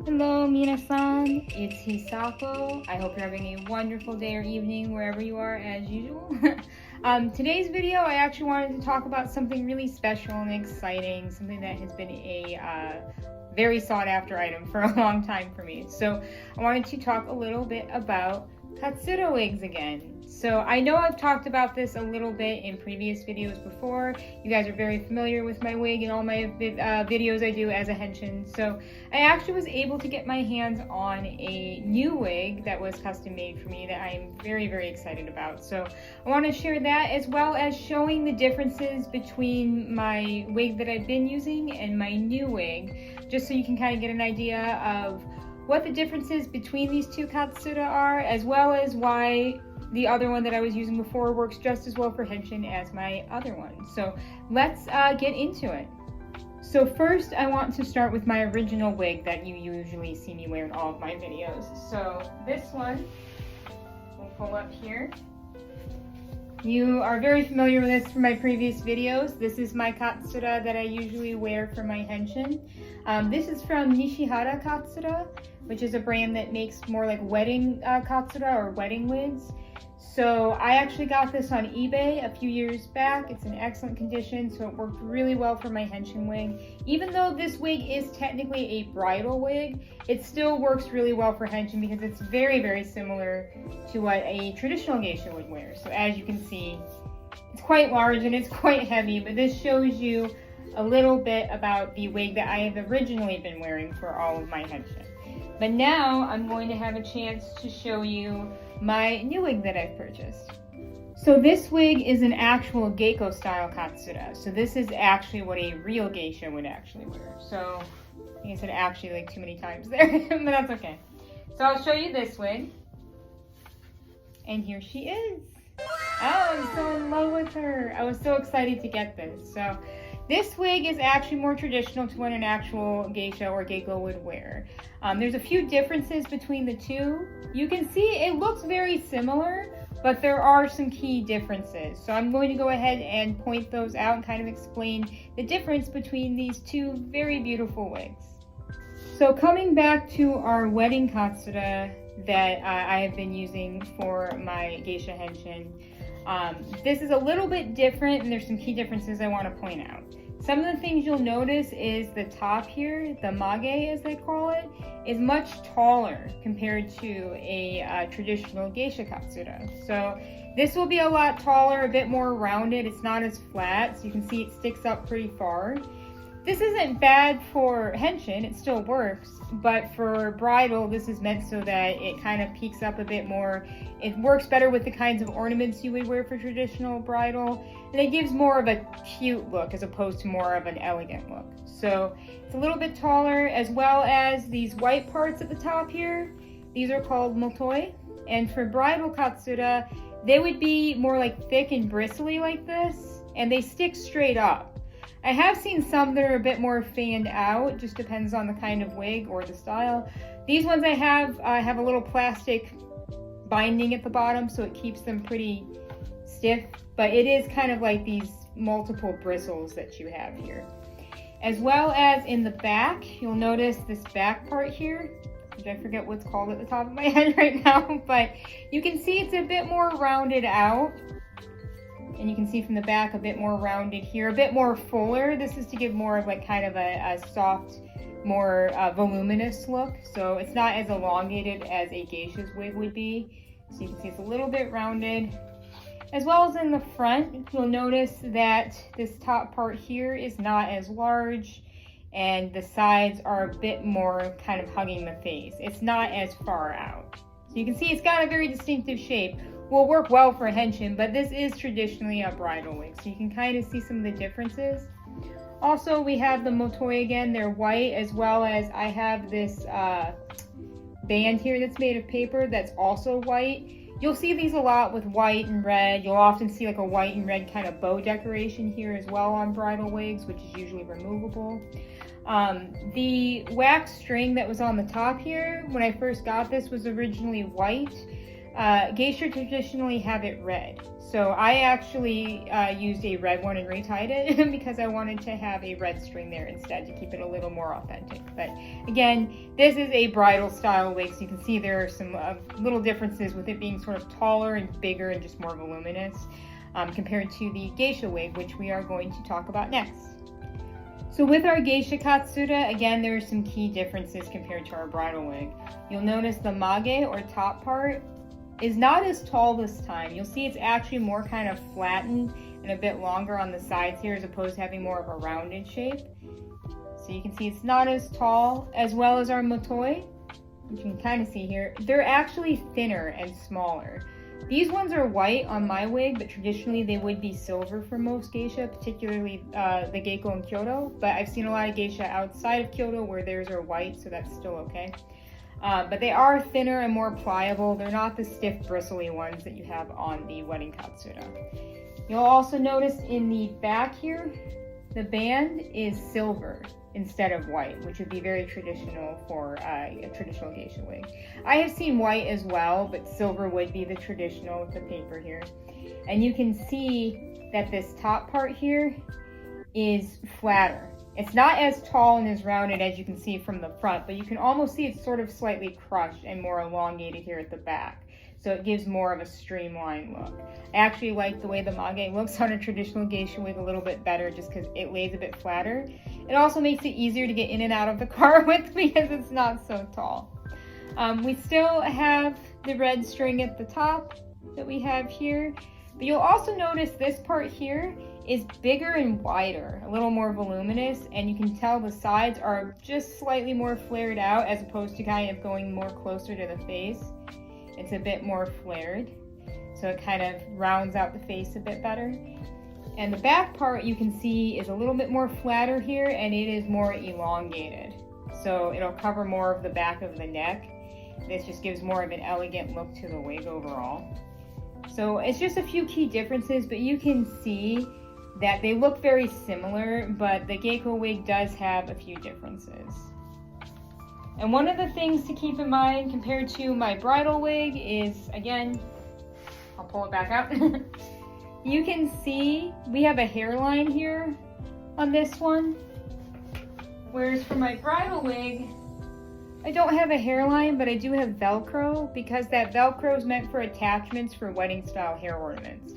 Hello, minasan. It's Hisako. I hope you're having a wonderful day or evening wherever you are as usual. Today's video, I actually wanted to talk about something really special and exciting, something that has been a very sought after item for a long time for me. So I wanted to talk a little bit about Katsura wigs again. So I know I've talked about this a little bit in previous videos before. You guys are very familiar with my wig and all my videos I do as a henshin. So I actually was able to get my hands on a new wig that was custom made for me that I am very, very excited about. So I want to share that as well as showing the differences between my wig that I've been using and my new wig, just so you can kind of get an idea of what the differences between these two Katsura are, as well as why the other one that I was using before works just as well for henshin as my other one. So let's get into it. So first I want to start with my original wig that you usually see me wear in all of my videos. So this one, we'll pull up here. You are very familiar with this from my previous videos. This is my Katsura that I usually wear for my henshin. This is from Nishihara Katsura, which is a brand that makes more like wedding Katsura or wedding wigs. So I actually got this on eBay a few years back. It's in excellent condition, so it worked really well for my henshin wig. Even though this wig is technically a bridal wig, it still works really well for henshin because it's very, very similar to what a traditional geisha would wear. So as you can see, it's quite large and it's quite heavy, but this shows you a little bit about the wig that I have originally been wearing for all of my henshin. But now I'm going to have a chance to show you my new wig that I've purchased. So this wig is an actual geiko style Katsura. So this is actually what a real geisha would actually wear. So I think I said actually like too many times there, but that's okay. So I'll show you this wig. And here she is. Oh, I'm so in love with her. I was so excited to get this. So this wig is actually more traditional to what an actual geisha or geiko would wear. There's a few differences between the two. You can see it looks very similar, but there are some key differences. So I'm going to go ahead and point those out and kind of explain the difference between these two very beautiful wigs. So coming back to our wedding Katsura that I have been using for my geisha henshin, this is a little bit different and there's some key differences I want to point out. Some of the things you'll notice is the top here, the mage as they call it, is much taller compared to a traditional geisha Katsura. So this will be a lot taller, a bit more rounded. It's not as flat, so you can see it sticks up pretty far. This isn't bad for henshin, it still works, but for bridal, this is meant so that it kind of peaks up a bit more. It works better with the kinds of ornaments you would wear for traditional bridal, and it gives more of a cute look as opposed to more of an elegant look. So it's a little bit taller, as well as these white parts at the top here. These are called motoi, and for bridal Katsura, they would be more like thick and bristly like this, and they stick straight up. I have seen some that are a bit more fanned out, just depends on the kind of wig or the style. These ones I have a little plastic binding at the bottom, so it keeps them pretty stiff, but it is kind of like these multiple bristles that you have here. As well as in the back, you'll notice this back part here, which I forget what's called at the top of my head right now, but you can see it's a bit more rounded out. And you can see from the back a bit more rounded here, a bit more fuller. This is to give more of like kind of a soft, more voluminous look. So it's not as elongated as a geisha's wig would be. So you can see it's a little bit rounded. As well as in the front, you'll notice that this top part here is not as large and the sides are a bit more kind of hugging the face. It's not as far out. So you can see it's got a very distinctive shape. Will work well for henshin, but this is traditionally a bridal wig, so you can kind of see some of the differences. Also, we have the motoi again, they're white, as well as I have this band here that's made of paper that's also white. You'll see these a lot with white and red. You'll often see like a white and red kind of bow decoration here as well on bridal wigs, which is usually removable. The wax string that was on the top here, when I first got this, was originally white. geisha traditionally have it red. So I actually used a red one and retied it because I wanted to have a red string there instead to keep it a little more authentic. But again, this is a bridal style wig, so you can see there are some little differences with it being sort of taller and bigger and just more voluminous compared to the geisha wig, which we are going to talk about next. So with our geisha katsura, again, there are some key differences compared to our bridal wig. You'll notice the mage or top part is not as tall this time. You'll see it's actually more kind of flattened and a bit longer on the sides here as opposed to having more of a rounded shape. So you can see it's not as tall, as well as our motoi, which you can kind of see here. They're actually thinner and smaller. These ones are white on my wig, but traditionally they would be silver for most geisha, particularly the geiko in Kyoto. But I've seen a lot of geisha outside of Kyoto where theirs are white, so that's still okay. But they are thinner and more pliable. They're not the stiff, bristly ones that you have on the wedding katsura. You'll also notice in the back here, the band is silver instead of white, which would be very traditional for a traditional geisha wig. I have seen white as well, but silver would be the traditional with the paper here. And you can see that this top part here is flatter. It's not as tall and as rounded as you can see from the front, but you can almost see it's sort of slightly crushed and more elongated here at the back. So it gives more of a streamlined look. I actually like the way the mage looks on a traditional geisha wig a little bit better just because it lays a bit flatter. It also makes it easier to get in and out of the car with because it's not so tall. We still have the red string at the top that we have here, but you'll also notice this part here is bigger and wider, a little more voluminous, and you can tell the sides are just slightly more flared out as opposed to kind of going more closer to the face. It's a bit more flared, so it kind of rounds out the face a bit better. And the back part you can see is a little bit more flatter here, and it is more elongated. So it'll cover more of the back of the neck. This just gives more of an elegant look to the wig overall. So it's just a few key differences, but you can see that they look very similar, but the geiko wig does have a few differences. And one of the things to keep in mind compared to my bridal wig is, again, I'll pull it back out. You can see we have a hairline here on this one, whereas for my bridal wig, I don't have a hairline, but I do have Velcro because that Velcro is meant for attachments for wedding style hair ornaments.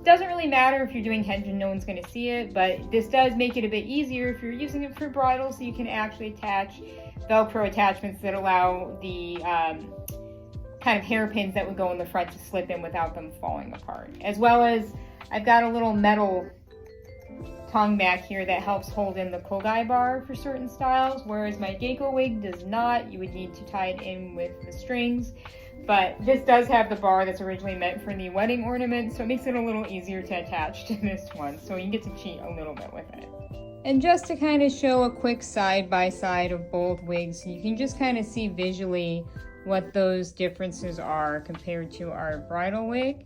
Doesn't really matter if you're doing henshin, no one's going to see it, but this does make it a bit easier if you're using it for bridal, so you can actually attach Velcro attachments that allow the kind of hairpins that would go in the front to slip in without them falling apart. As well as I've got a little metal tongue back here that helps hold in the kogai bar for certain styles, whereas my geiko wig does not. You would need to tie it in with the strings. But this does have the bar that's originally meant for the wedding ornament, so it makes it a little easier to attach to this one. So you get to cheat a little bit with it. And just to kind of show a quick side-by-side of both wigs, you can just kind of see visually what those differences are compared to our bridal wig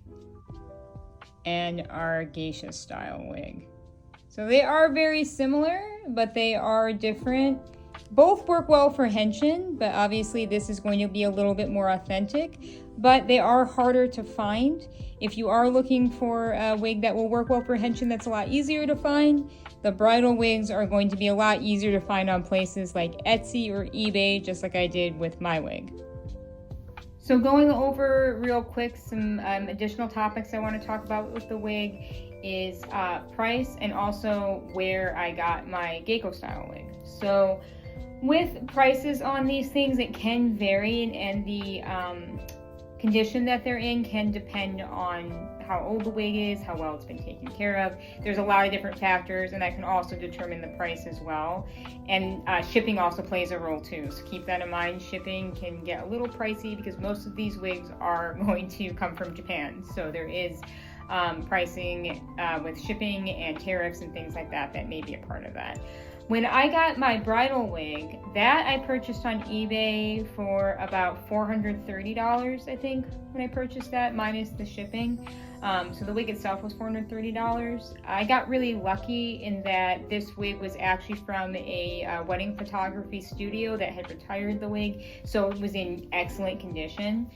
and our geisha style wig. So they are very similar, but they are different. Both work well for henshin, but obviously this is going to be a little bit more authentic, but they are harder to find. If you are looking for a wig that will work well for henshin, that's a lot easier to find. The bridal wigs are going to be a lot easier to find on places like Etsy or eBay, just like I did with my wig. So going over real quick some additional topics I want to talk about with the wig is price and also where I got my geiko style wig. So with prices on these things, it can vary, and the condition that they're in can depend on how old the wig is, how well it's been taken care of. There's a lot of different factors, and that can also determine the price as well. And shipping also plays a role too, so keep that in mind. Shipping can get a little pricey because most of these wigs are going to come from Japan, so there is pricing with shipping and tariffs and things like that that may be a part of that. When I got my bridal wig, that I purchased on eBay for about $430, I think, when I purchased that, minus the shipping. So the wig itself was $430. I got really lucky in that this wig was actually from a wedding photography studio that had retired the wig, so it was in excellent condition.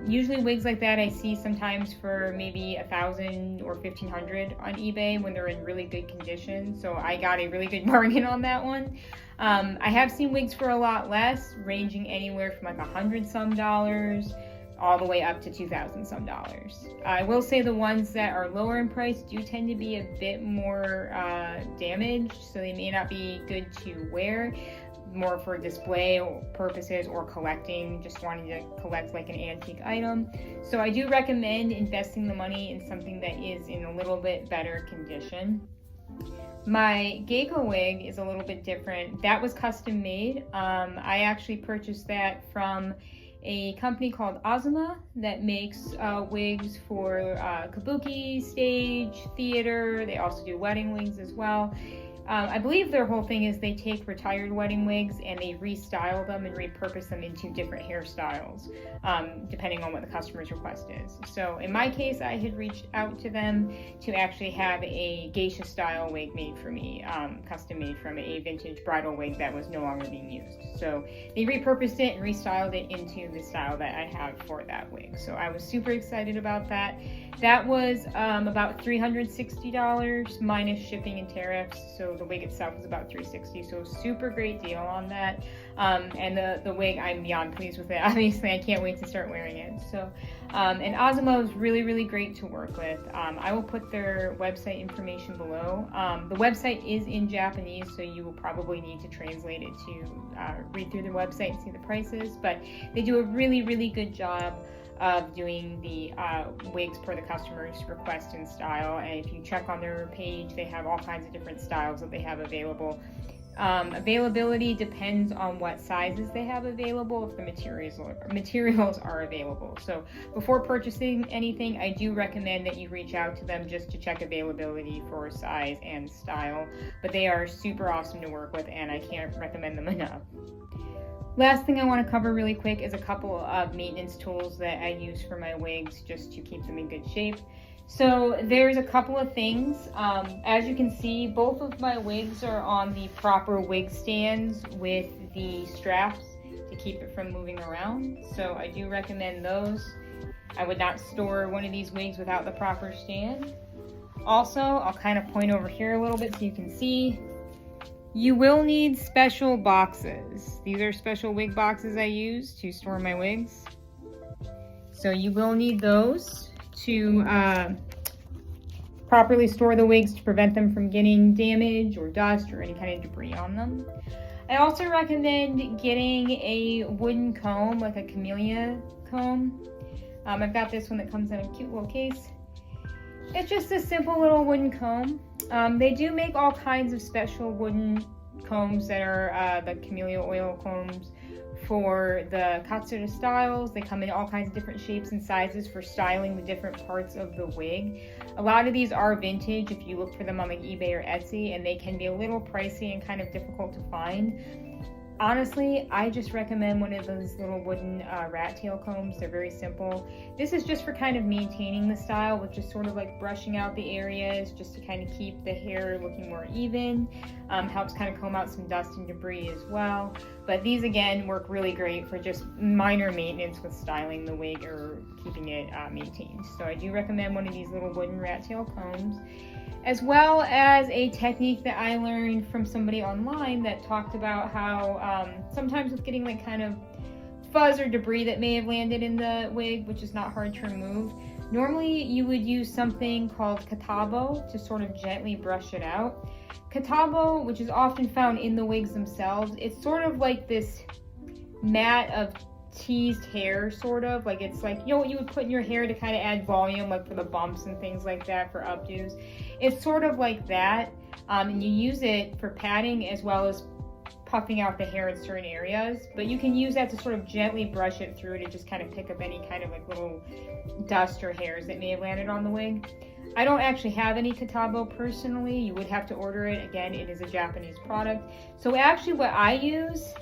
Usually wigs like that I see sometimes for maybe $1,000 or $1,500 on eBay when they're in really good condition. So I got a really good bargain on that one. I have seen wigs for a lot less, ranging anywhere from like $100 some all the way up to $2,000 some. I will say the ones that are lower in price do tend to be a bit more damaged, so they may not be good to wear, more for display purposes or collecting, just wanting to collect like an antique item. So I do recommend investing the money in something that is in a little bit better condition. My Geiko wig is a little bit different. That was custom made. I actually purchased that from a company called Azuma that makes wigs for kabuki, stage, theater. They also do wedding wigs as well. I believe their whole thing is they take retired wedding wigs and they restyle them and repurpose them into different hairstyles, depending on what the customer's request is. So in my case, I had reached out to them to actually have a geisha style wig made for me, custom made from a vintage bridal wig that was no longer being used. So they repurposed it and restyled it into the style that I have for that wig. So I was super excited about that. That was about $360 minus shipping and tariffs. So the wig itself was about $360, so super great deal on that. And the wig, I'm beyond pleased with it. Obviously, I can't wait to start wearing it. So, and Azuma was really, really great to work with. I will put their website information below. The website is in Japanese, so you will probably need to translate it to read through their website and see the prices. But they do a really, really good job of doing the wigs per the customer's request and style. And if you check on their page, they have all kinds of different styles that they have available. Availability depends on what sizes they have available, if the materials are available. So before purchasing anything, I do recommend that you reach out to them just to check availability for size and style. But they are super awesome to work with, and I can't recommend them enough. Last thing I want to cover really quick is a couple of maintenance tools that I use for my wigs just to keep them in good shape. So there's a couple of things. As you can see, both of my wigs are on the proper wig stands with the straps to keep it from moving around. So I do recommend those. I would not store one of these wigs without the proper stand. Also, I'll kind of point over here a little bit so you can see. You will need special boxes. These are special wig boxes I use to store my wigs. So you will need those to properly store the wigs to prevent them from getting damage or dust or any kind of debris on them. I also recommend getting a wooden comb, like a camellia comb. I've got this one that comes in a cute little case. It's just a simple little wooden comb. They do make all kinds of special wooden combs that are the camellia oil combs for the Katsura styles. They come in all kinds of different shapes and sizes for styling the different parts of the wig. A lot of these are vintage if you look for them on like eBay or Etsy, and they can be a little pricey and kind of difficult to find. Honestly, I just recommend one of those little wooden rat tail combs. They're very simple. This is just for kind of maintaining the style, with just sort of like brushing out the areas just to kind of keep the hair looking more even. Helps kind of comb out some dust and debris as well. But these again work really great for just minor maintenance with styling the wig or keeping it maintained. So I do recommend one of these little wooden rat tail combs, as well as a technique that I learned from somebody online that talked about how sometimes with getting like kind of fuzz or debris that may have landed in the wig, which is not hard to remove, normally you would use something called katabo to sort of gently brush it out. Katabo, which is often found in the wigs themselves, it's sort of like this mat of teased hair, sort of like, it's like, you know what you would put in your hair to kind of add volume, like for the bumps and things like that, for updos. It's sort of like that, and you use it for padding as well as puffing out the hair in certain areas, but you can use that to sort of gently brush it through to just kind of pick up any kind of like little dust or hairs that may have landed on the wig. I don't actually have any katabo personally. You would have to order it. Again, it is a Japanese product. So actually what I use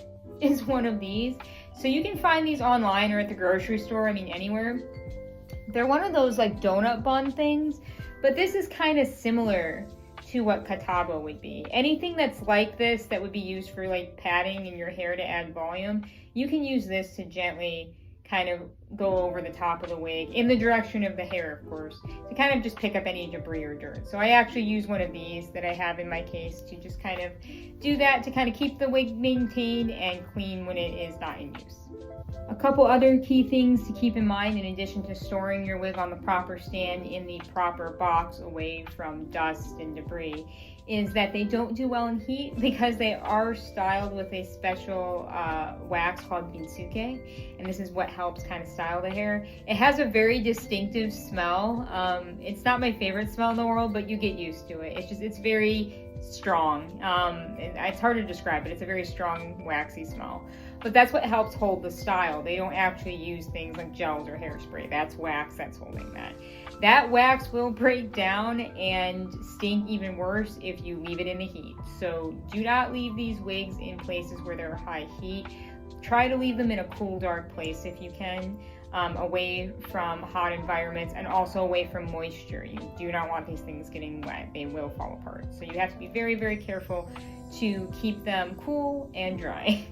is one of these. So you can find these online or at the grocery store, I mean anywhere. They're one of those like donut bun things, but this is kind of similar to what katabo would be. Anything that's like this that would be used for like padding in your hair to add volume, you can use this to gently kind of go over the top of the wig in the direction of the hair, of course, to kind of just pick up any debris or dirt. So I actually use one of these that I have in my case to just kind of do that, to kind of keep the wig maintained and clean when it is not in use. A couple other key things to keep in mind, in addition to storing your wig on the proper stand in the proper box away from dust and debris, is that they don't do well in heat because they are styled with a special wax called binsuke, and this is what helps kind of style the hair. It has a very distinctive smell. It's not my favorite smell in the world, but you get used to it. It's very strong. It's hard to describe, but it's a very strong waxy smell. But that's what helps hold the style. They don't actually use things like gels or hairspray. That's wax that's holding that. That wax will break down and stink even worse if you leave it in the heat. So do not leave these wigs in places where there are high heat. Try to leave them in a cool, dark place if you can, away from hot environments and also away from moisture. You do not want these things getting wet. They will fall apart. So you have to be very, very careful to keep them cool and dry.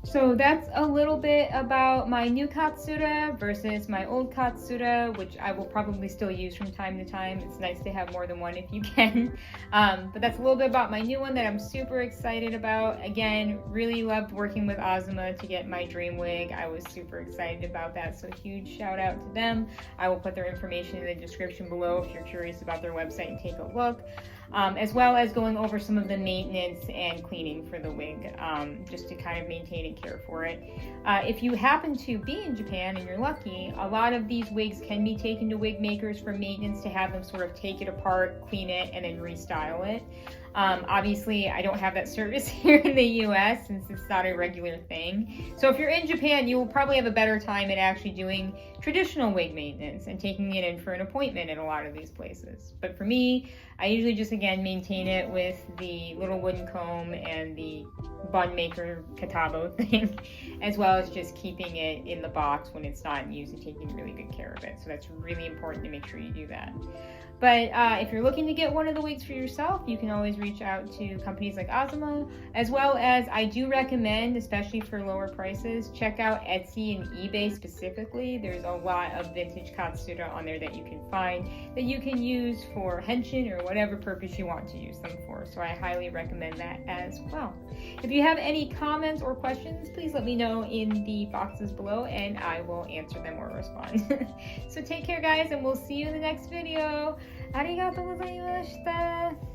So that's a little bit about my new Katsura versus my old Katsura, which I will probably still use from time to time. It's nice to have more than one if you can. But that's a little bit about my new one that I'm super excited about. Again, really loved working with Azuma to get my dream wig. I was super excited about that, so huge shout out to them. I will put their information in the description below if you're curious about their website and take a look. As well as going over some of the maintenance and cleaning for the wig, just to kind of maintain and care for it. If you happen to be in Japan and you're lucky, a lot of these wigs can be taken to wig makers for maintenance, to have them sort of take it apart, clean it, and then restyle it. Obviously, I don't have that service here in the US since it's not a regular thing. So if you're in Japan, you will probably have a better time at actually doing traditional wig maintenance and taking it in for an appointment at a lot of these places. But for me, I usually just, again, maintain it with the little wooden comb and the bun maker katabo thing, as well as just keeping it in the box when it's not in use and taking really good care of it. So that's really important to make sure you do that. But if you're looking to get one of the wigs for yourself, you can always reach out to companies like Azuma, as well as I do recommend, especially for lower prices, check out Etsy and eBay specifically. There's a lot of vintage Katsura on there that you can find that you can use for henshin or whatever purpose you want to use them for. So I highly recommend that as well. If you have any comments or questions, please let me know in the boxes below and I will answer them or respond. So take care, guys, and we'll see you in the next video. ありがとうございました。